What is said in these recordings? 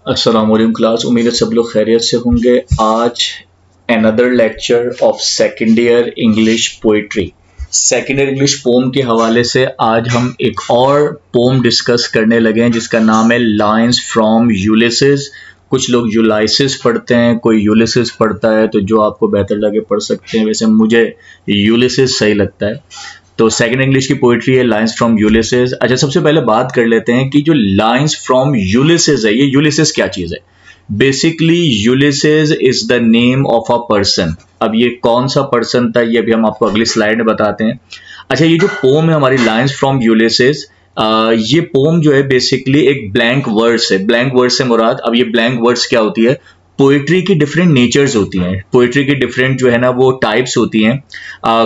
अस्सलाम वालेकुम क्लास। उम्मीद है सब लोग खैरियत से होंगे। आज another lecture of second year English poetry, second year English poem के हवाले से आज हम एक और पोम डिस्कस करने लगे हैं जिसका नाम है लाइन्स फ्रॉम यूलिसिस। कुछ लोग यूलाइसिस पढ़ते हैं, कोई यूलिसिस पढ़ता है, तो जो आपको बेहतर लगे पढ़ सकते हैं। वैसे मुझे यूलिसिस सही लगता है। तो सेकंड इंग्लिश की पोइट्री है लाइन्स फ्रॉम यूलिसिस। अच्छा, सबसे पहले बात कर लेते हैं कि जो लाइन्स फ्रॉम यूलिसिस है, ये यूलिसिस क्या चीज़ है। Basically Ulysses is the name of a person. अब ये कौन सा पर्सन था ये अभी हम आपको अगली स्लाइड में बताते हैं। अच्छा, ये जो पोम है हमारी लाइन्स फ्रॉम यूलिसिस, ये पोम जो है बेसिकली एक ब्लैंक वर्ड्स है। ब्लैंक वर्ड्स से मुराद, अब ये ब्लैंक वर्ड्स क्या होती है, पोइट्री की डिफरेंट नेचर्स होती हैं, पोइट्री की डिफरेंट जो है ना वो टाइप्स होती हैं।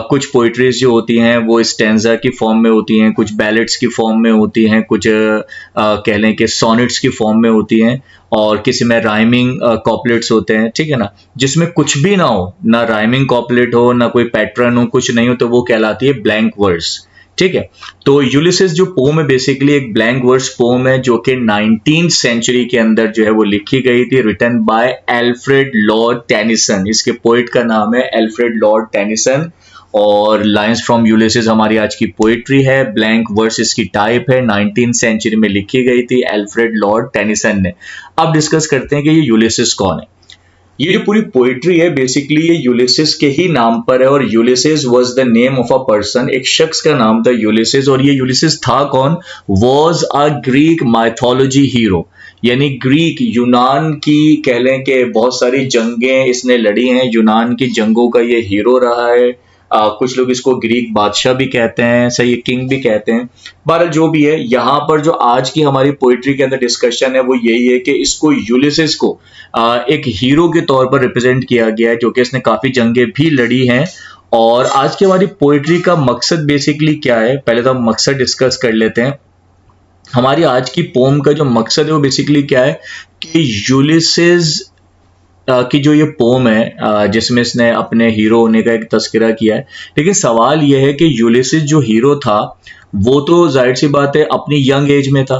कुछ पोइट्रीज जो होती हैं वो स्टैंजा की फॉर्म में होती हैं, कुछ बैलेट्स की फॉर्म में होती हैं, कुछ कह लें कि सोनेट्स की फॉर्म में होती हैं, और किसी में राइमिंग कॉपलेट्स होते हैं, ठीक है ना। जिसमें कुछ भी ना हो, ना राइमिंग कॉपलेट हो, ना कोई पैटर्न हो, कुछ नहीं हो, तो वो कहलाती है ब्लैंक वर्ड्स, ठीक है। तो यूलिसिस जो पोम है बेसिकली एक ब्लैंक वर्ड्स पोम है जो कि 19th सेंचुरी के अंदर जो है वो लिखी गई थी, written by Alfred Lord Tennyson. इसके पोइट का नाम है एल्फ्रेड लॉर्ड टेनिसन। और लाइन्स फ्रॉम यूलिसिस हमारी आज की पोइट्री है। ब्लैंक वर्स इसकी टाइप है, 19th सेंचुरी में लिखी गई थी एल्फ्रेड लॉर्ड टेनिसन ने। अब डिस्कस करते हैं कि ये यूलिसिस कौन है। ये जो पूरी पोइट्री है बेसिकली ये यूलिसिस के ही नाम पर है, और Ulysses was the name of a person, एक शख्स का नाम था यूलिसिस। और ये यूलिसिस था कौन, was a Greek mythology hero, यानी ग्रीक यूनान की कह लें कि बहुत सारी जंगें इसने लड़ी हैं, यूनान की जंगों का ये हीरो रहा है। कुछ लोग इसको ग्रीक बादशाह भी कहते हैं, सही, किंग भी कहते हैं। बहरहाल जो भी है, यहाँ पर जो आज की हमारी पोइट्री के अंदर डिस्कशन है वो यही है कि इसको यूलिसिस को एक हीरो के तौर पर रिप्रेजेंट किया गया है, जो कि इसने काफी जंगें भी लड़ी हैं। और आज की हमारी पोइट्री का मकसद बेसिकली क्या है, पहले तो हम मकसद डिस्कस कर लेते हैं। हमारी आज की पोम का जो मकसद है वो बेसिकली क्या है कि यूलिसिस की जो ये पोम है जिसमें इसने अपने हीरो होने का एक तस्करा किया है, लेकिन सवाल यह है कि यूलिसिस जो हीरो था वो तो जाहिर सी बात है अपनी यंग एज में था।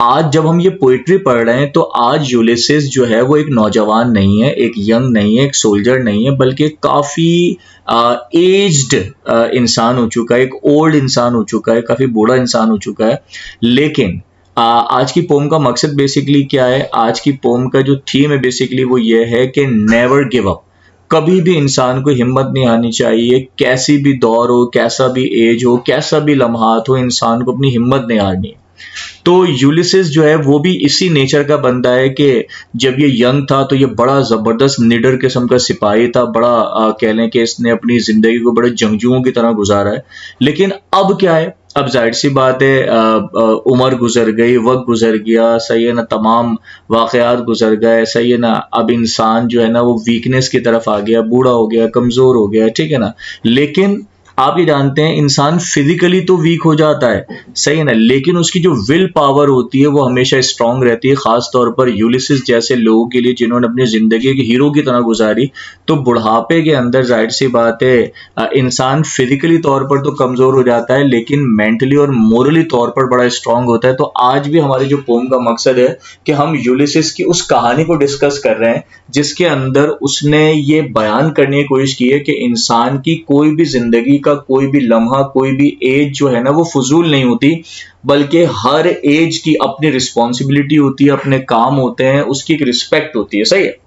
आज जब हम ये पोइट्री पढ़ रहे हैं तो आज यूलिसिस जो है वो एक नौजवान नहीं है, एक यंग नहीं है, एक सोल्जर नहीं है, बल्कि काफ़ी एज्ड इंसान हो चुका है, एक ओल्ड इंसान हो चुका है, काफ़ी बूढ़ा इंसान हो चुका है। लेकिन आज की पोम का मकसद बेसिकली क्या है, आज की पोम का जो थीम है बेसिकली वो ये है कि नेवर गिव अप। कभी भी इंसान को हिम्मत नहीं हारनी चाहिए, कैसी भी दौर हो, कैसा भी एज हो, कैसा भी लम्हात हो, इंसान को अपनी हिम्मत नहीं हारनी है। तो यूलिसिस जो है वो भी इसी नेचर का बंदा है कि जब ये यंग था तो ये बड़ा जबरदस्त निडर किस्म का सिपाही था, बड़ा कह लें कि इसने अपनी जिंदगी को बड़े जंगजुओं की तरह गुजारा है। लेकिन अब क्या है, अब जाहिर सी बात है उम्र गुजर गई, वक्त गुजर गया, सही है ना, तमाम वाकयात गुजर गए, सही है ना। अब इंसान जो है ना वो वीकनेस की तरफ आ गया, बूढ़ा हो गया, कमजोर हो गया, ठीक है ना। लेकिन आप ये जानते हैं इंसान फिजिकली तो वीक हो जाता है, सही है ना, लेकिन उसकी जो विल पावर होती है वो हमेशा स्ट्रांग रहती है। खास तौर पर यूलिसिस जैसे लोगों के लिए जिन्होंने अपनी जिंदगी की हीरो की तरह गुजारी, तो बुढ़ापे के अंदर जाहिर सी बात है इंसान फिजिकली तौर पर तो कमजोर हो जाता है लेकिन मेंटली और मोरली तौर पर बड़ा स्ट्रांग होता है। तो आज भी हमारी जो पोम का मकसद है कि हम यूलिसिस की उस कहानी को डिस्कस कर रहे हैं जिसके अंदर उसने ये बयान करने की कोशिश की है कि इंसान की कोई भी जिंदगी का कोई भी लम्हा, कोई भी एज जो है ना वो फजूल नहीं होती, बल्कि हर एज की अपनी रिस्पॉन्सिबिलिटी होती है, अपने काम होते हैं, उसकी एक रिस्पेक्ट होती है, सही है।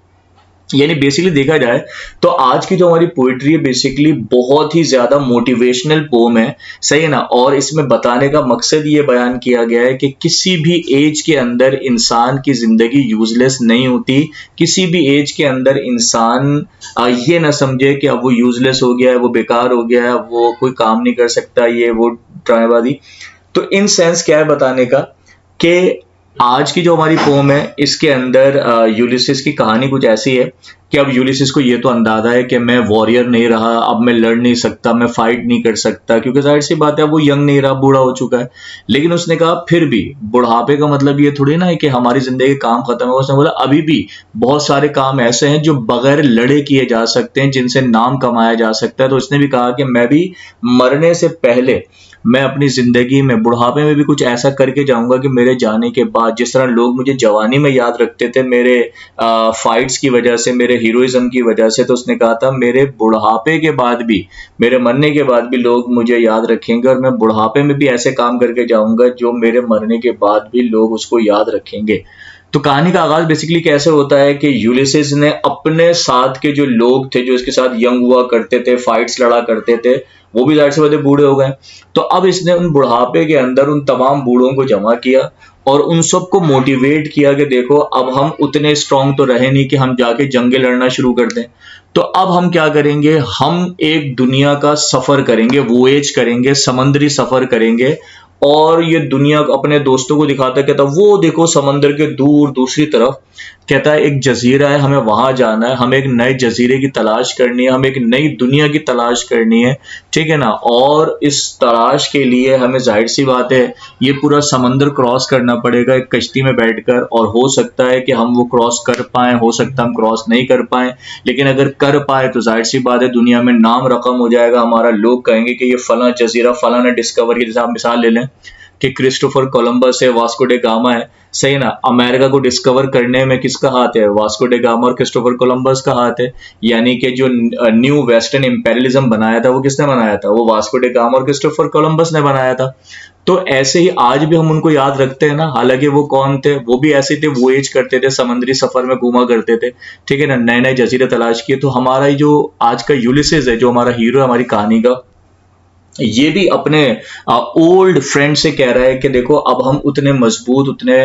यानी बेसिकली देखा जाए तो आज की जो हमारी पोइट्री है बेसिकली बहुत ही ज्यादा मोटिवेशनल पोम है, सही है ना। और इसमें बताने का मकसद ये बयान किया गया है कि किसी भी एज के अंदर इंसान की जिंदगी यूजलेस नहीं होती, किसी भी एज के अंदर इंसान ये ना समझे कि अब वो यूजलेस हो गया है, वो बेकार हो गया है, वो कोई काम नहीं कर सकता, ये वो ड्रामेबाजी। तो इन सेंस क्या है बताने का कि आज की जो हमारी पोम है इसके अंदर यूलिसिस की कहानी कुछ ऐसी है कि अब यूलिसिस को ये तो अंदाजा है कि मैं वॉरियर नहीं रहा, अब मैं लड़ नहीं सकता, मैं फाइट नहीं कर सकता, क्योंकि जाहिर सी बात है वो यंग नहीं रहा, बूढ़ा हो चुका है। लेकिन उसने कहा फिर भी बुढ़ापे का मतलब ये थोड़ी ना है कि हमारी जिंदगी का काम खत्म है। उसने बोला अभी भी बहुत सारे काम ऐसे हैं जो बगैर लड़े किए जा सकते हैं, जिनसे नाम कमाया जा सकता है। तो उसने भी कहा कि मैं भी मरने से पहले मैं अपनी ज़िंदगी में बुढ़ापे में भी कुछ ऐसा करके जाऊंगा कि मेरे जाने के बाद जिस तरह लोग मुझे जवानी में याद रखते थे मेरे फाइट्स की वजह से, मेरे हीरोइज्म की वजह से, तो उसने कहा था मेरे बुढ़ापे के बाद भी, मेरे मरने के बाद भी लोग मुझे याद रखेंगे और मैं बुढ़ापे में भी ऐसे काम करके जाऊंगा जो मेरे मरने के बाद भी लोग उसको याद रखेंगे। तो कहानी का आगाज बेसिकली कैसे होता है कि यूलिसिस ने अपने साथ के जो लोग थे, जो इसके साथ यंग हुआ करते थे, फाइट्स लड़ा करते थे, वो भी जाहिर सी बात है बूढ़े हो गए। तो अब इसने उन बुढ़ापे के अंदर उन तमाम बूढ़ों को जमा किया और उन सबको मोटिवेट किया कि देखो अब हम उतने स्ट्रांग तो रहे नहीं कि हम जाके जंगे लड़ना शुरू कर दें। तो अब हम क्या करेंगे, हम एक दुनिया का सफर करेंगे, वोएज करेंगे, समंदरी सफर करेंगे। और ये दुनिया अपने दोस्तों को दिखाता है, कहता वो देखो समंदर के दूर दूसरी तरफ, कहता है एक जजीरा है, हमें वहां जाना है, हमें एक नए जजीरे की तलाश करनी है, हमें एक नई दुनिया की तलाश करनी है, ठीक है ना। और इस तलाश के लिए हमें जाहिर सी बात है ये पूरा समंदर क्रॉस करना पड़ेगा एक कश्ती में बैठकर, और हो सकता है कि हम वो क्रॉस कर पाए, हो सकता है हम क्रॉस नहीं कर पाए, लेकिन अगर कर पाए तो जाहिर सी बात है दुनिया में नाम रकम हो जाएगा हमारा। लोग कहेंगे कि ये फला जजीरा फला ने डिस्कवर किया। जैसे आप मिसाल ले लें कि क्रिस्टोफर कोलंबस है, वास्को डे गामा है, सही ना। अमेरिका को डिस्कवर करने में किसका हाथ है, वास्को डे गामा और क्रिस्टोफर कोलंबस का हाथ है। यानी कि जो न्यू वेस्टर्न इंपेरियलिज्म बनाया था वो किसने बनाया था, वो वास्को डे गामा और क्रिस्टोफर कोलंबस ने बनाया था। तो ऐसे ही आज भी हम उनको याद रखते हैं ना, हालांकि वो कौन थे, वो भी ऐसे थे, वोएज करते थे, समंदरी सफर में घूमा करते थे, ठीक है ना, नए नए जजीरे तलाश किए। तो हमारा जो आज का यूलिसिस है, जो हमारा हीरो है हमारी कहानी का, ये भी अपने ओल्ड फ्रेंड से कह रहा है कि देखो अब हम उतने मजबूत, उतने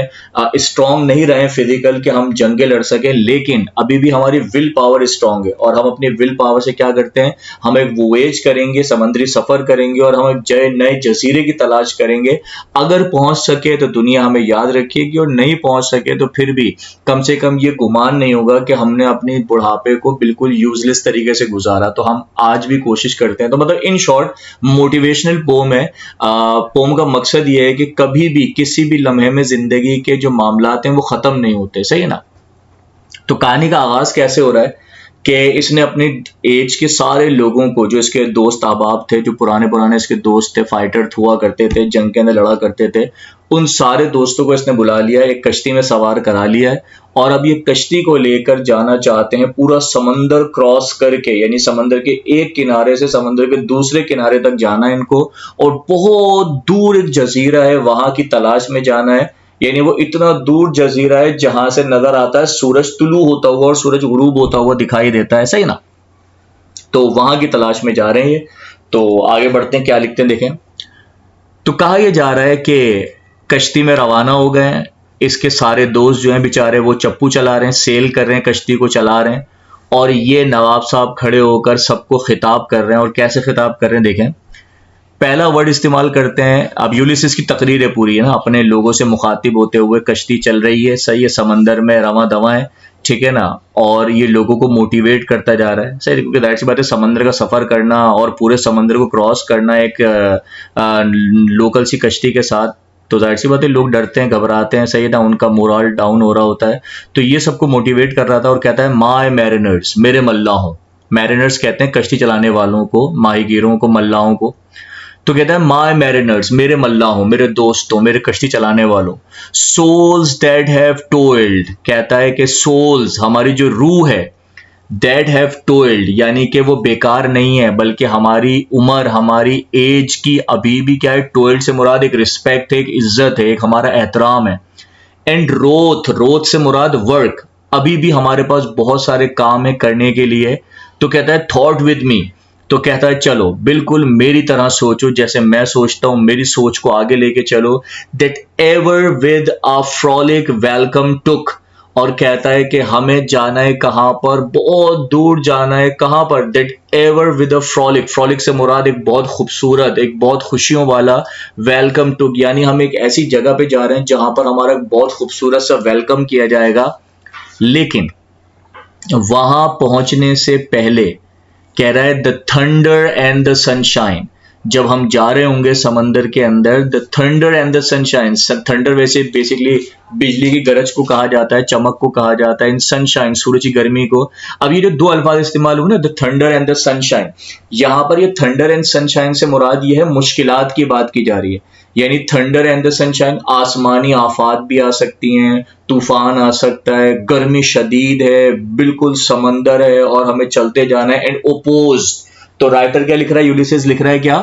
स्ट्रांग नहीं रहे फिजिकल कि हम जंगे लड़ सके, लेकिन अभी भी हमारी विल पावर स्ट्रांग है। और हम अपनी विल पावर से क्या करते हैं, हम एक वोएज करेंगे, समंदरी सफर करेंगे और हम एक नए जजीरे की तलाश करेंगे। अगर पहुंच सके तो दुनिया हमें याद रखेगी, और नहीं पहुंच सके तो फिर भी कम से कम ये गुमान नहीं होगा कि हमने अपनी बुढ़ापे को बिल्कुल यूजलेस तरीके से गुजारा। तो हम आज भी कोशिश करते हैं। तो मतलब इन शॉर्ट मोटिवेशनल पोम है। पोम का मकसद ये है कि कभी भी किसी भी लम्हे में जिंदगी के जो मामलात हैं वो खत्म नहीं होते, सही है ना। तो कहानी का आगाज कैसे हो रहा है कि इसने अपनी एज के सारे लोगों को, जो इसके दोस्त अहबाब थे, जो पुराने पुराने इसके दोस्त थे, फाइटर हुआ करते थे, जंग के अंदर लड़ा करते थे, उन सारे दोस्तों को इसने बुला लिया, एक कश्ती में सवार करा लिया है। और अब ये कश्ती को लेकर जाना चाहते हैं पूरा समंदर क्रॉस करके, यानी समंदर के एक किनारे से समंदर के दूसरे किनारे तक जाना है इनको, और बहुत दूर एक जजीरा है वहां की तलाश में जाना है। यानी वो इतना दूर जजीरा है जहां से नजर आता है सूरज तुलू होता हुआ और सूरज गुरूब होता हुआ दिखाई देता है, सही ना। तो वहां की तलाश में जा रहे हैं ये। तो आगे बढ़ते हैं, क्या लिखते हैं देखें। तो कहा यह जा रहा है कि कश्ती में रवाना हो गए हैं, इसके सारे दोस्त जो हैं बेचारे वो चप्पू चला रहे हैं, सेल कर रहे हैं, कश्ती को चला रहे हैं, और ये नवाब साहब खड़े होकर सबको खिताब कर रहे हैं। और कैसे खिताब कर रहे हैं देखें। पहला वर्ड इस्तेमाल करते हैं, अब यूलिसिस की तकरीर है पूरी, है ना, अपने लोगों से मुखातिब होते हुए, कश्ती चल रही है, सही है, समंदर में रवां दवा है, ठीक है ना, और ये लोगों को मोटिवेट करता जा रहा है, सही। क्योंकि जाहिर सी बात है समंदर का सफर करना और पूरे समंदर को क्रॉस करना एक लोकल सी कश्ती के साथ, तो जाहिर सी बात है लोग डरते हैं, घबराते हैं, सही है ना, उनका मोरल डाउन हो रहा होता है। तो ये सबको मोटिवेट कर रहा था और कहता है माय मैरिनर्स, मेरे मल्लाहों। मैरिनर्स कहते हैं कश्ती चलाने वालों को, माहीगीरों को, मल्लाहों को। तो कहता है माय मैरिनर्स, मेरे मल्लाहों, मेरे दोस्तों, मेरे कश्ती चलाने वालों। सोल्स दैट हैव टोइल्ड, कहता है कि सोल्स, हमारी जो रूह है, दैट हैव टोइल्ड, यानी कि वो बेकार नहीं है, बल्कि हमारी उम्र, हमारी एज की अभी भी क्या है, टोइल्ड से मुराद एक रिस्पेक्ट है, एक इज्जत है, एक हमारा एहतराम है। एंड रोथ, रोथ से मुराद वर्क, अभी भी हमारे पास बहुत सारे काम है करने के लिए। तो कहता है थॉट विद मी, तो कहता है चलो बिल्कुल मेरी तरह सोचो, जैसे मैं सोचता हूं, मेरी सोच को आगे लेके चलो। That ever with a frolic welcome took, और कहता है कि हमें जाना है कहां पर, बहुत दूर जाना है, कहां पर, that ever with a frolic, frolic से मुराद एक बहुत खूबसूरत, एक बहुत खुशियों वाला, वेलकम टुक, यानी हम एक ऐसी जगह पे जा रहे हैं जहां पर हमारा बहुत खूबसूरत सा वेलकम किया जाएगा। लेकिन वहां पहुंचने से पहले कह रहा है the thunder and the sunshine, जब हम जा रहे होंगे समंदर के अंदर, the thunder and the sunshine, thunder वैसे बेसिकली बिजली की गरज को कहा जाता है, चमक को कहा जाता है, इन सनशाइन सूरज की गर्मी को। अब ये जो दो अल्फाज इस्तेमाल हुए ना, the thunder and the sunshine, यहाँ पर ये थंडर एंड सनशाइन से मुराद ये है मुश्किलात की बात की जा रही है। यानी थंडर एंड द सनशाइन, आसमानी आफात भी आ सकती हैं, तूफान आ सकता है, गर्मी शदीद है, बिल्कुल समंदर है और हमें चलते जाना है, एंड ओपोज। तो राइटर क्या लिख रहा है, यूलिसेस लिख रहा है क्या,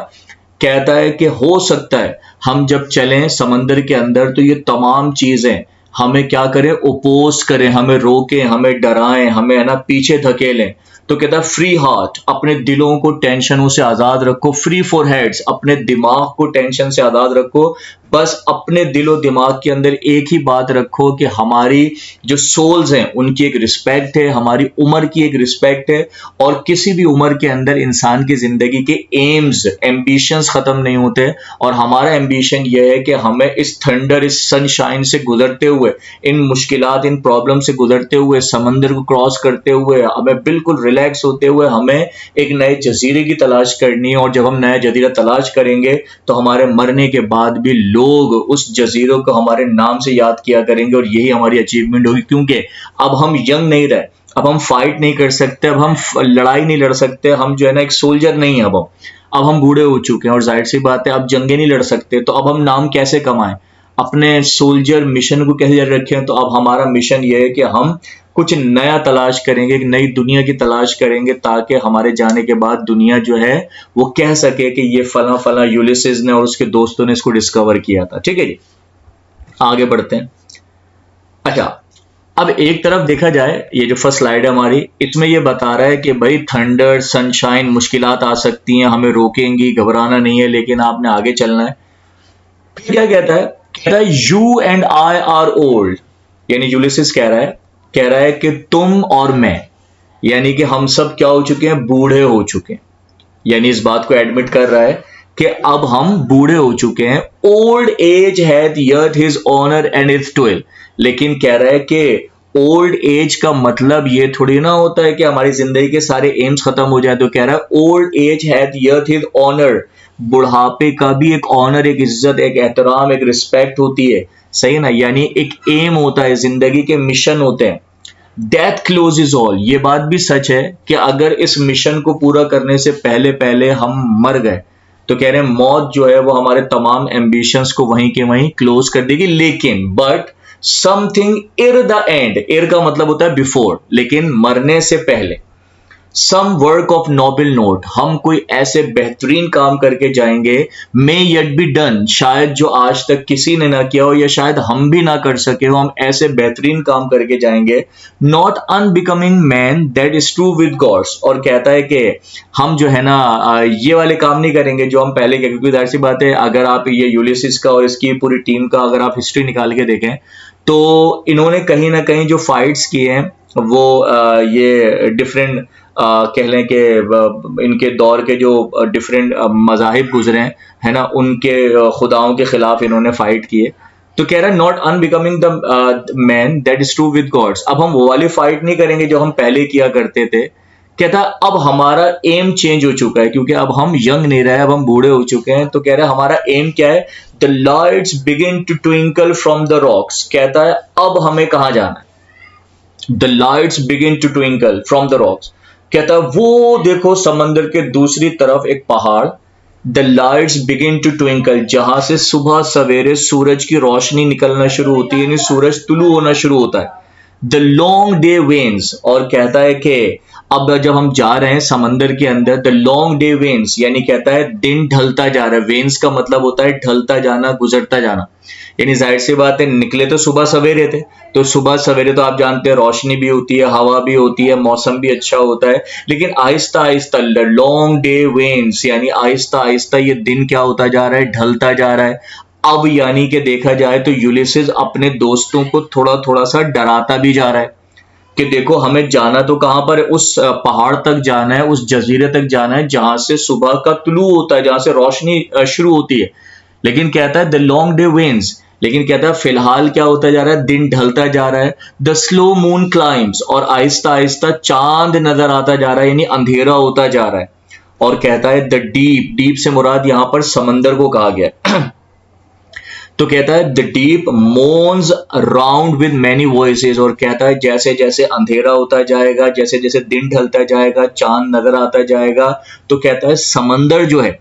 कहता है कि हो सकता है हम जब चलें समंदर के अंदर तो ये तमाम चीजें हमें क्या करें, ओपोज करें, हमें रोकें, हमें डराएं, हमें है ना पीछे धकेलें। तो कहता है फ्री हार्ट, अपने दिलों को टेंशनों से आजाद रखो, फ्री फॉर हेड्स, अपने दिमाग को टेंशन से आजाद रखो, बस अपने दिलो दिमाग के अंदर एक ही बात रखो कि हमारी जो सोल्स हैं उनकी एक रिस्पेक्ट है, हमारी उम्र की एक रिस्पेक्ट है, और किसी भी उम्र के अंदर इंसान की जिंदगी के एम्स, एम्बिशंस खत्म नहीं होते, और हमारा एम्बिशन यह है कि हमें इस थंडर, इस सनशाइन से गुजरते हुए, इन मुश्किलात, इन प्रॉब्लम से गुजरते हुए, समंदर को क्रॉस करते हुए, हमें बिल्कुल रिलैक्स होते हुए हमें एक नए जजीरे की तलाश करनी है। और जब हम नया जजीरा तलाश करेंगे तो हमारे मरने के बाद भी लोग उस जजीरों को हमारे नाम से याद किया करेंगे, और यही हमारी अचीवमेंट होगी। क्योंकि अब हम यंग नहीं रहे, अब हम फाइट नहीं कर सकते, अब हम लड़ाई नहीं लड़ सकते, हम जो है ना एक सोल्जर नहीं है, अब हम बूढ़े हो चुके हैं, और जाहिर सी बात है अब जंगे नहीं लड़ सकते, तो अब हम नाम कैसे कमाएं, अपने सोल्जर मिशन को कैसे जारी रखें। तो अब हमारा मिशन ये है कि हम कुछ नया तलाश करेंगे, एक नई दुनिया की तलाश करेंगे, ताकि हमारे जाने के बाद दुनिया जो है वो कह सके कि ये फला फला यूलिसेस ने और उसके दोस्तों ने इसको डिस्कवर किया था। ठीक है जी, आगे बढ़ते हैं। अच्छा, अब एक तरफ देखा जाए, ये जो फर्स्ट स्लाइड है हमारी, इसमें ये बता रहा है कि भाई थंडर, सनशाइन, मुश्किलात आ सकती हैं, हमें रोकेंगी, घबराना नहीं है, लेकिन आपने आगे चलना है। क्या कहता है you and I R old, यानी यूलिसेस कह रहा है कि तुम और मैं, यानी कि हम सब क्या हो चुके हैं, बूढ़े हो चुके हैं। यानी इस बात को एडमिट कर रहा है कि अब हम बूढ़े हो चुके हैं। Old age hath yet his honour and its twelve, लेकिन कह रहा है कि ओल्ड एज का मतलब ये थोड़ी ना होता है कि हमारी जिंदगी के सारे एम्स खत्म हो जाए। तो कह रहा है old age hath yet his honour, बुढ़ापे का भी एक ऑनर, एक इज्जत, एक एहतराम, एक रिस्पेक्ट होती है, सही ना। यानी एक एम होता है, जिंदगी के मिशन होते हैं। डेथ क्लोज इज ऑल, ये बात भी सच है कि अगर इस मिशन को पूरा करने से पहले पहले हम मर गए तो कह रहे हैं मौत जो है वो हमारे तमाम एम्बिशंस को वहीं के वहीं क्लोज कर देगी। लेकिन बट समथिंग एर द एंड, एर का मतलब होता है बिफोर, लेकिन मरने से पहले, some work of noble note, हम कोई ऐसे बेहतरीन काम करके जाएंगे, मे यट बी डन, शायद जो आज तक किसी ने ना किया हो या शायद हम भी ना कर सके हो, हम ऐसे बेहतरीन काम करके जाएंगे। Not unbecoming man that is true with gods, और कहता है कि हम जो है ना ये वाले काम नहीं करेंगे जो हम पहले किए। क्योंकि जाहिर सी बात है, अगर आप ये यूलिसिस का और इसकी पूरी टीम का अगर आप हिस्ट्री निकाल के देखें तो इन्होंने कहीं ना कहीं जो फाइट्स किए हैं वो ये डिफरेंट कह लें कि इनके दौर के जो डिफरेंट मज़ाहिब गुजरे हैं, है ना, उनके खुदाओं के खिलाफ इन्होंने फाइट किए। तो कह रहा है not unbecoming the man that is true with gods, अब हम वो वाली फाइट नहीं करेंगे जो हम पहले किया करते थे। कहता अब हमारा एम चेंज हो चुका है, क्योंकि अब हम यंग नहीं रहे, अब हम बूढ़े हो चुके हैं। तो कह रहा है हमारा एम क्या है, the lights begin to twinkle from the rocks, कहता है अब हमें कहाँ जाना है, the lights begin to twinkle from the rocks, कहता है वो देखो समंदर के दूसरी तरफ एक पहाड़, the lights begin to twinkle, जहां से सुबह सवेरे सूरज की रोशनी निकलना शुरू होती है, यानी सूरज तुलू होना शुरू होता है। द लॉन्ग डे वेन्स, और कहता है कि अब जब हम जा रहे हैं समंदर के अंदर, द लॉन्ग डे वेन्स, यानी कहता है दिन ढलता जा रहा है। वेन्स का मतलब होता है ढलता जाना, गुजरता जाना। यानी जाहिर सी बात है, निकले तो सुबह सवेरे थे, तो सुबह सवेरे तो आप जानते हैं रोशनी भी होती है, हवा भी होती है, मौसम भी अच्छा होता है। लेकिन Aahista Aahista long day veins, यानी आहिस्ता आहिस्ता ये दिन क्या होता जा रहा है, ढलता जा रहा है। अब यानी कि देखा जाए तो यूलिसेस अपने दोस्तों को थोड़ा थोड़ा सा डराता भी जा रहा है कि देखो हमें जाना तो कहां पर है, उस पहाड़ तक जाना है, उस जजीरे तक जाना है जहां से सुबह का तुलू होता है, जहां से रोशनी शुरू होती है। लेकिन कहता है द लॉन्ग डे वेन्स, लेकिन कहता है फिलहाल क्या होता जा रहा है, दिन ढलता जा रहा है। द स्लो मून क्लाइम्स, और आहिस्ता आहिस्ता चांद नजर आता जा रहा है, यानी अंधेरा होता जा रहा है। और कहता है द डीप, डीप से मुराद यहां पर समंदर को कहा गया तो कहता है the deep moans round with many voices, और कहता है जैसे जैसे अंधेरा होता जाएगा, जैसे जैसे दिन ढलता जाएगा, चांद नजर आता जाएगा, तो कहता है समंदर जो है,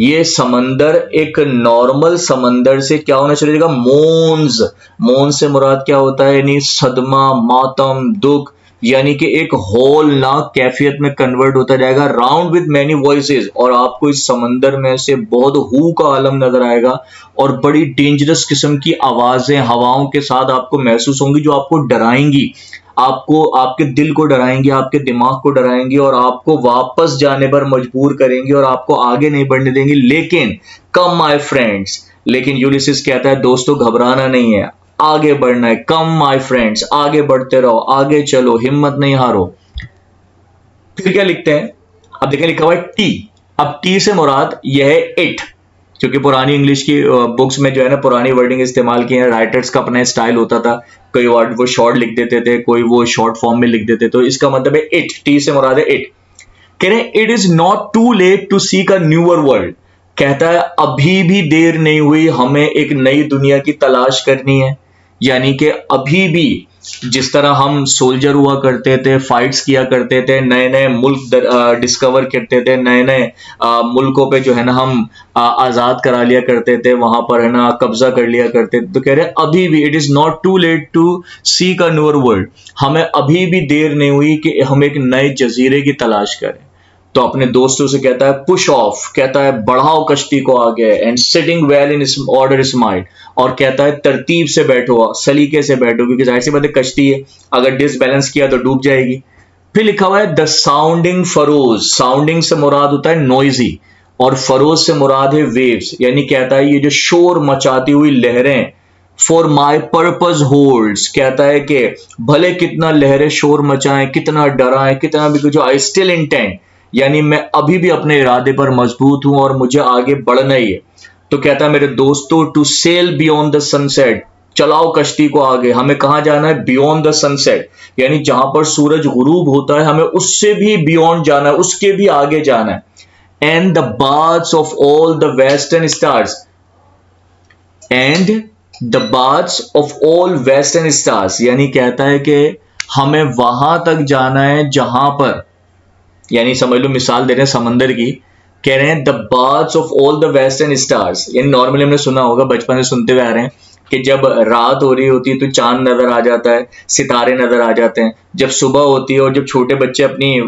ये समंदर एक नॉर्मल समंदर से क्या होना चलेगा, मोन्स, मोन्स से मुराद क्या होता है, यानी सदमा, मातम, दुख, यानी कि एक होलनाक कैफियत में कन्वर्ट होता जाएगा, राउंड विद मैनी वॉइसेस, और आपको इस समंदर में से बहुत हू का आलम नजर आएगा और बड़ी डेंजरस किस्म की आवाजें हवाओं के साथ आपको महसूस होंगी जो आपको डराएंगी, आपको, आपके दिल को डराएंगी, आपके दिमाग को डराएंगी और आपको वापस जाने पर मजबूर करेंगी और आपको आगे नहीं बढ़ने देंगी। लेकिन कम माय फ्रेंड्स, लेकिन यूलिसिस कहता है दोस्तों घबराना नहीं है, आगे बढ़ना है, कम माय फ्रेंड्स, आगे बढ़ते रहो, आगे चलो, हिम्मत नहीं हारो। फिर क्या लिखते हैं, अब देखें लिखा हुआ है टी, अब टी से मुराद यह है इट, क्योंकि पुरानी इंग्लिश की बुक्स में जो है ना पुरानी वर्डिंग इस्तेमाल की है, राइटर्स का अपना स्टाइल होता था, कोई वर्ड वो शॉर्ट लिख देते थे, कोई वो शॉर्ट फॉर्म में लिख देते, तो इसका मतलब है इट, टी से मुराद है इट। कह रहे हैं it is not too late to seek a newer world, कहता है अभी भी देर नहीं हुई हमें एक नई दुनिया की तलाश करनी है, यानी कि अभी भी जिस तरह हम सोल्जर हुआ करते थे, फाइट्स किया करते थे, नए नए मुल्क डिस्कवर करते थे, नए नए मुल्कों पे जो है ना हम आज़ाद करा लिया करते थे, वहां पर है ना कब्जा कर लिया करते थे, तो कह रहे हैं अभी भी it is not too late to seek a newer world, हमें अभी भी देर नहीं हुई कि हम एक नए जजीरे की तलाश करें। तो अपने दोस्तों से कहता है पुश ऑफ, कहता है बढ़ाओ कश्ती को आगे, and sitting well in order is mind, और कहता है तरतीब से बैठो, सलीके से बैठो, क्योंकि जाहिर सी बात है कश्ती है, अगर डिसबैलेंस किया तो डूब जाएगी। फिर लिखा हुआ है द साउंडिंग फरोज, साउंडिंग से मुराद होता है नॉइजी और फरोज से मुराद है वेव्स, यानी कहता है ये जो शोर मचाती हुई लहरें, फॉर माई पर्पज होल्ड्स, कहता है कि भले कितना लहरें शोर मचाएं, कितना डराएं, कितना भी कुछ, आई स्टिल इंटेंड, यानी मैं अभी भी अपने इरादे पर मजबूत हूं और मुझे आगे बढ़ना ही है। तो कहता है मेरे दोस्तों to sail beyond the sunset, चलाओ कश्ती को आगे, हमें कहां जाना है, बियॉन्ड द सनसेट, यानी जहां पर सूरज गुरूब होता है हमें उससे भी बियॉन्ड जाना है, उसके भी आगे जाना है। And the baths of all the western stars, and the baths of all western stars, यानी कहता है कि हमें वहां तक जाना है जहां पर, यानी समझ लो मिसाल दे रहे हैं समंदर की, कह रहे हैं the baths of all the western stars, यानी नॉर्मली हमने सुना होगा, बचपन से सुनते हुए आ रहे हैं कि जब रात हो रही होती है तो चांद नजर आ जाता है, सितारे नजर आ जाते हैं, जब सुबह होती है और जब छोटे बच्चे अपनी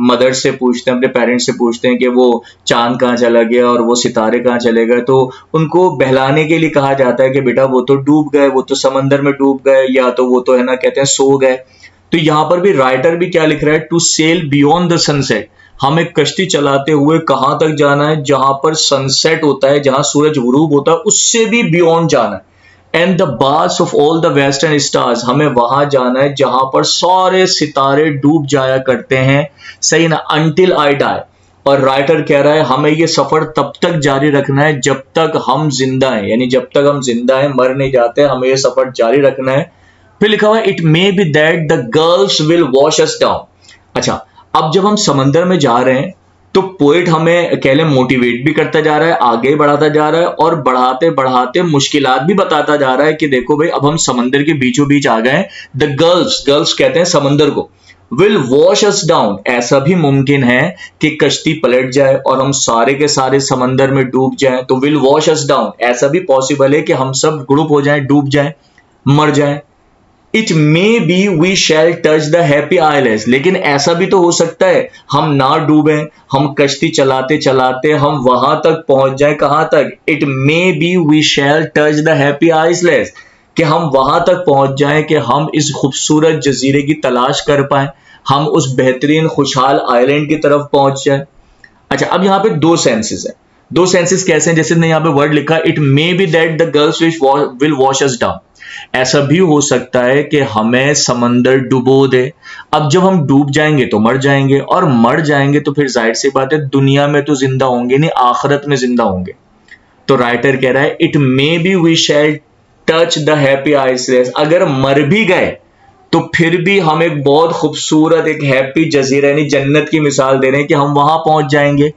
मदर से पूछते हैं, अपने पेरेंट्स से पूछते हैं कि वो चांद कहाँ चला गया और वो सितारे कहाँ चले गए, तो उनको बहलाने के लिए कहा जाता है कि बेटा वो तो डूब गए, वो तो समंदर में डूब गए, या तो वो तो है ना कहते हैं सो गए। तो यहां पर भी राइटर भी क्या लिख रहा है, to sail beyond the sunset, हमें कश्ती चलाते हुए कहां तक जाना है, जहां पर सनसेट होता है, जहां सूरज गुरूब होता है, उससे भी बियॉन्ड जाना है। And the baths of all the western stars, हमें वहां जाना है जहां पर सारे सितारे डूब जाया करते हैं, सही ना, अंटिल आई डाई। और राइटर कह रहा है हमें ये सफर तब तक जारी रखना है जब तक हम जिंदा हैं, यानी जब तक हम जिंदा हैं, मर नहीं जाते, हमें ये सफर जारी रखना है। फिर लिखा हुआ है it may B that the girls will wash us down. अच्छा, अब जब हम समंदर में जा रहे हैं तो पोएट हमें कह लें मोटिवेट भी करता जा रहा है, आगे बढ़ाता जा रहा है, और बढ़ाते बढ़ाते मुश्किलात भी बताता जा रहा है कि देखो भाई अब हम समंदर के बीचों बीच आ गए। द गर्ल्स, गर्ल्स कहते हैं समंदर को, विल वॉश अस डाउन, ऐसा भी मुमकिन है कि कश्ती पलट जाए और हम सारे के सारे समंदर में डूब जाएं, तो विल वॉश अस डाउन, ऐसा भी पॉसिबल है कि हम सब ग्रुप हो जाएं, डूब जाएं, मर जाएं। It may be we shall touch the happy islands, लेकिन ऐसा भी तो हो सकता है हम ना डूबे, हम कश्ती चलाते चलाते हम वहां तक पहुंच जाए, कहां तक, it may be we shall touch the happy islands, कि हम वहां तक पहुंच जाएं कि हम इस खूबसूरत जजीरे की तलाश कर पाए, हम उस बेहतरीन खुशहाल आइलैंड की तरफ पहुंच जाए। अच्छा, अब यहाँ पे दो सेंसेस है, दो सेंसेस कैसे हैं, जैसे यहाँ पे वर्ड लिखा it may B that the girls will wash us down, ऐसा भी हो सकता है कि हमें समंदर डुबो दे। अब जब हम डूब जाएंगे तो मर जाएंगे, और मर जाएंगे तो फिर जाहिर सी बात है दुनिया में तो जिंदा होंगे नहीं, आखिरत में जिंदा होंगे। तो राइटर कह रहा है it may be we shall touch the happy islands, अगर मर भी गए तो फिर भी हम एक बहुत खूबसूरत, एक हैप्पी जजीरा यानी जन्नत की मिसाल दे रहे हैं कि हम वहां पहुंच जाएंगे।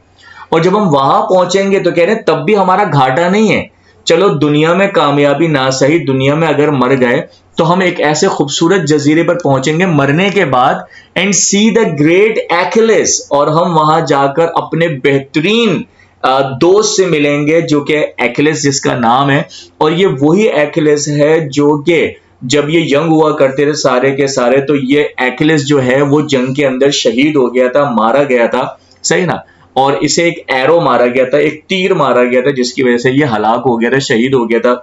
और जब हम वहां पहुंचेंगे तो कह रहे हैं तब भी हमारा घाटा नहीं है। चलो दुनिया में कामयाबी ना सही, दुनिया में अगर मर गए तो हम एक ऐसे खूबसूरत जजीरे पर पहुंचेंगे मरने के बाद, एंड सी द ग्रेट एक्लेस, और हम वहां जाकर अपने बेहतरीन दोस्त से मिलेंगे जो कि एक्लेस जिसका नाम है। और ये वही एक्लेस है जो कि जब ये यंग हुआ करते थे सारे के सारे, तो ये एक्लेस जो है वो जंग के अंदर शहीद हो गया था, मारा गया था, सही ना। और इसे एक एरो मारा गया था, एक तीर मारा गया था, जिसकी वजह से ये हलाक हो गया था, शहीद हो गया था।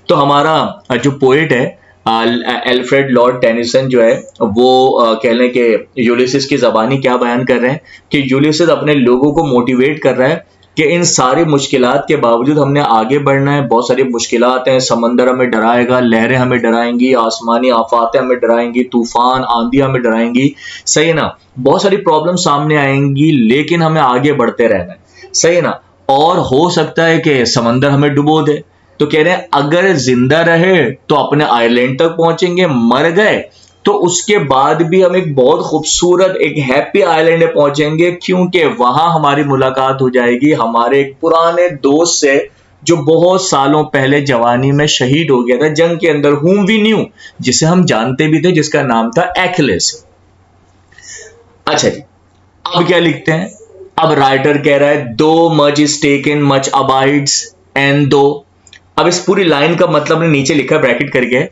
तो हमारा जो पोएट है एल्फ्रेड लॉर्ड टेनिसन जो है वो कह लें कि यूलिसिस की ज़बानी क्या बयान कर रहे हैं कि यूलिसिस अपने लोगों को मोटिवेट कर रहा है कि इन सारी मुश्किलात के बावजूद हमने आगे बढ़ना है। बहुत सारी मुश्किलात हैं, समंदर हमें डराएगा, लहरें हमें डराएंगी, आसमानी आफातें हमें डराएंगी, तूफान आंधियां हमें डराएंगी, सही है ना। बहुत सारी प्रॉब्लम सामने आएंगी, लेकिन हमें आगे बढ़ते रहना है, सही है ना। और हो सकता है कि समंदर हमें डुबो दे, तो कह रहे हैं अगर जिंदा रहे तो अपने आइलैंड तक पहुंचेंगे, मर गए तो उसके बाद भी हम एक बहुत खूबसूरत, एक हैप्पी आइलैंड में पहुंचेंगे, क्योंकि वहां हमारी मुलाकात हो जाएगी हमारे एक पुराने दोस्त से जो बहुत सालों पहले जवानी में शहीद हो गया था जंग के अंदर, whom we knew, जिसे हम जानते भी थे, जिसका नाम था एक्लेस। अच्छा जी, अब क्या लिखते हैं? अब राइटर कह रहा है दो much is taken much abides and दो। अब इस पूरी लाइन का मतलब ने नीचे लिखा है ब्रैकेट करके,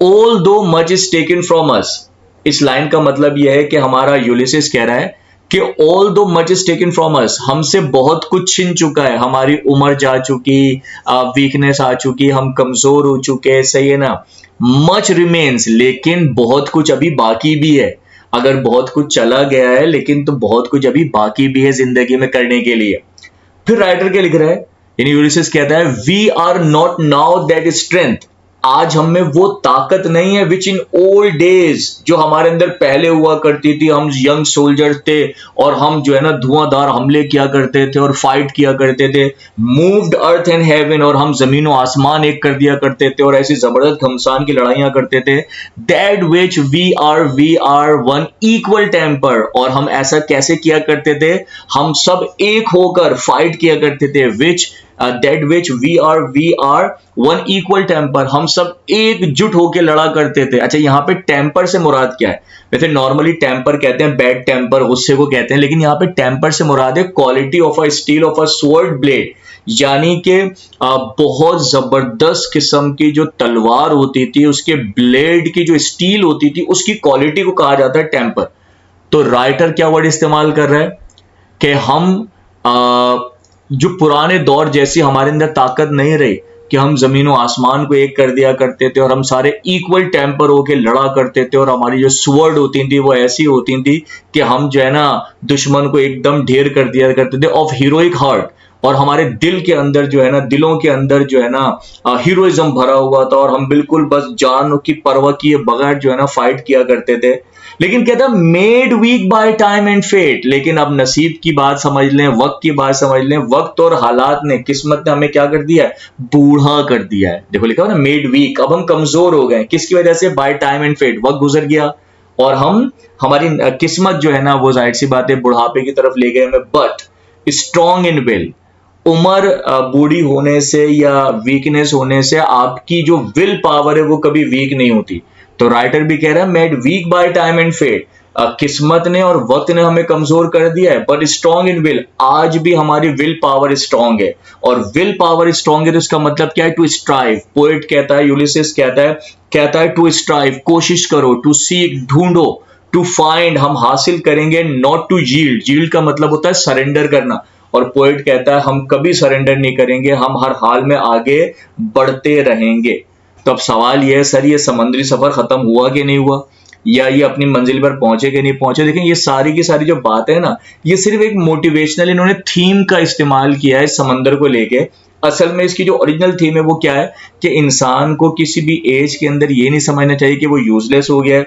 ऑल दो much is taken from us. इस लाइन का मतलब यह है कि हमारा यूलिसिस कह रहा है कि ऑल दो much is taken from us, हमसे बहुत कुछ छिन चुका है, हमारी उम्र जा चुकी, वीकनेस आ चुकी, हम कमजोर हो चुके, सही है ना। मच रिमेन्स, लेकिन बहुत कुछ अभी बाकी भी है। अगर बहुत कुछ चला गया है लेकिन तो बहुत कुछ अभी बाकी भी है जिंदगी में करने के लिए। फिर राइटर क्या लिख रहा है, यानी यूलिसिस कहता है we are not now that strength, आज हम में वो ताकत नहीं है विच इन ओल्ड डेज, जो हमारे अंदर पहले हुआ करती थी। हम यंग सोल्जर्स थे और हम जो है ना धुआंधार हमले किया करते थे और फाइट किया करते थे, मूव्ड अर्थ एंड हेवन, और हम जमीन और आसमान एक कर दिया करते थे और ऐसी जबरदस्त घमसान की लड़ाइयां करते थे। That which we are one equal temper, और हम ऐसा कैसे किया करते थे, हम सब एक होकर फाइट किया करते थे। Which that which we are one equal temper, हम सब एकजुट होकर लड़ा करते थे। अच्छा, यहाँ पे टेम्पर से मुराद क्या है? वैसे नॉर्मली टेम्पर कहते हैं बैड टेम्पर, गुस्से को कहते हैं, लेकिन यहाँ पे टेम्पर से मुराद है quality of a steel of a sword blade, यानी कि बहुत जबरदस्त किस्म की जो तलवार होती थी उसके ब्लेड की जो स्टील होती थी उसकी क्वालिटी को कहा जाता है टेम्पर। तो राइटर क्या वर्ड इस्तेमाल कर रहा है कि हम जो पुराने दौर जैसी हमारे अंदर ताकत नहीं रही कि हम जमीन और आसमान को एक कर दिया करते थे और हम सारे इक्वल टेम्पर होके लड़ा करते थे, और हमारी जो स्वॉर्ड होती थी वो ऐसी होती थी कि हम जो है ना दुश्मन को एकदम ढेर कर दिया करते थे, ऑफ हीरोइक हार्ट, और हमारे दिल के अंदर जो है ना, दिलों के अंदर जो है ना हीरोइज्म भरा हुआ था, और हम बिल्कुल बस जान की परवाह किए बगैर जो है ना फाइट किया करते थे। लेकिन कहता है made weak by time and fate, लेकिन अब नसीब की बात समझ लें, वक्त की बात समझ लें, वक्त और हालात ने, किस्मत ने हमें क्या कर दिया है, बूढ़ा कर दिया है। देखो लिखा है ना मेड वीक, अब हम कमजोर हो गए, किसकी वजह से? बाय टाइम एंड फेट, वक्त गुजर गया और हम, हमारी किस्मत जो है ना वो जाहिर सी बात है बुढ़ापे की तरफ ले गए हमें। बट स्ट्रॉन्ग इन विल, उम्र बूढ़ी होने से या वीकनेस होने से आपकी जो विल पावर है वो कभी वीक नहीं होती। तो राइटर भी कह रहा है made weak by time and fate, किस्मत ने और वक्त ने हमें कमजोर कर दिया है, बट स्ट्रॉन्ग इन विल, आज भी हमारी विल पावर स्ट्रॉन्ग है। और विल पावर स्ट्रॉन्ग है तो इसका मतलब क्या है? टू स्ट्राइव, पोएट कहता है, यूलिसिस कहता है टू स्ट्राइव, कोशिश करो, टू सीक, ढूंढो, टू फाइंड, हम हासिल करेंगे, नॉट टू यील्ड, यील्ड का मतलब होता है सरेंडर करना, और पोएट कहता है हम कभी सरेंडर नहीं करेंगे, हम हर हाल में आगे बढ़ते रहेंगे। तो अब सवाल यह है सर, ये समुद्री सफर खत्म हुआ कि नहीं हुआ, या ये अपनी मंजिल पर पहुंचे कि नहीं पहुंचे? लेकिन ये सारी की सारी जो बात है ना, ये सिर्फ एक मोटिवेशनल इन्होंने थीम का इस्तेमाल किया है समंदर को लेके। असल में इसकी जो ओरिजिनल थीम है वो क्या है कि इंसान को किसी भी एज के अंदर ये नहीं समझना चाहिए कि वो यूजलेस हो गया है,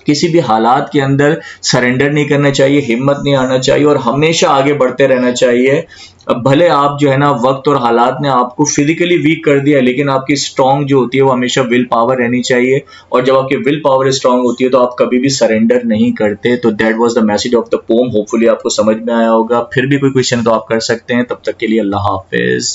किसी भी हालात के अंदर सरेंडर नहीं करना चाहिए, हिम्मत नहीं आना चाहिए और हमेशा आगे बढ़ते रहना चाहिए। अब भले आप जो है ना वक्त और हालात ने आपको फिजिकली वीक कर दिया, लेकिन आपकी स्ट्रांग जो होती है वो हमेशा विल पावर रहनी चाहिए, और जब आपकी विल पावर स्ट्रांग होती है तो आप कभी भी सरेंडर नहीं करते। तो that was the message of the pome. Hopefully आपको समझ में आया होगा। फिर भी कोई क्वेश्चन तो आप कर सकते हैं। तब तक के लिए अल्लाह हाफिज।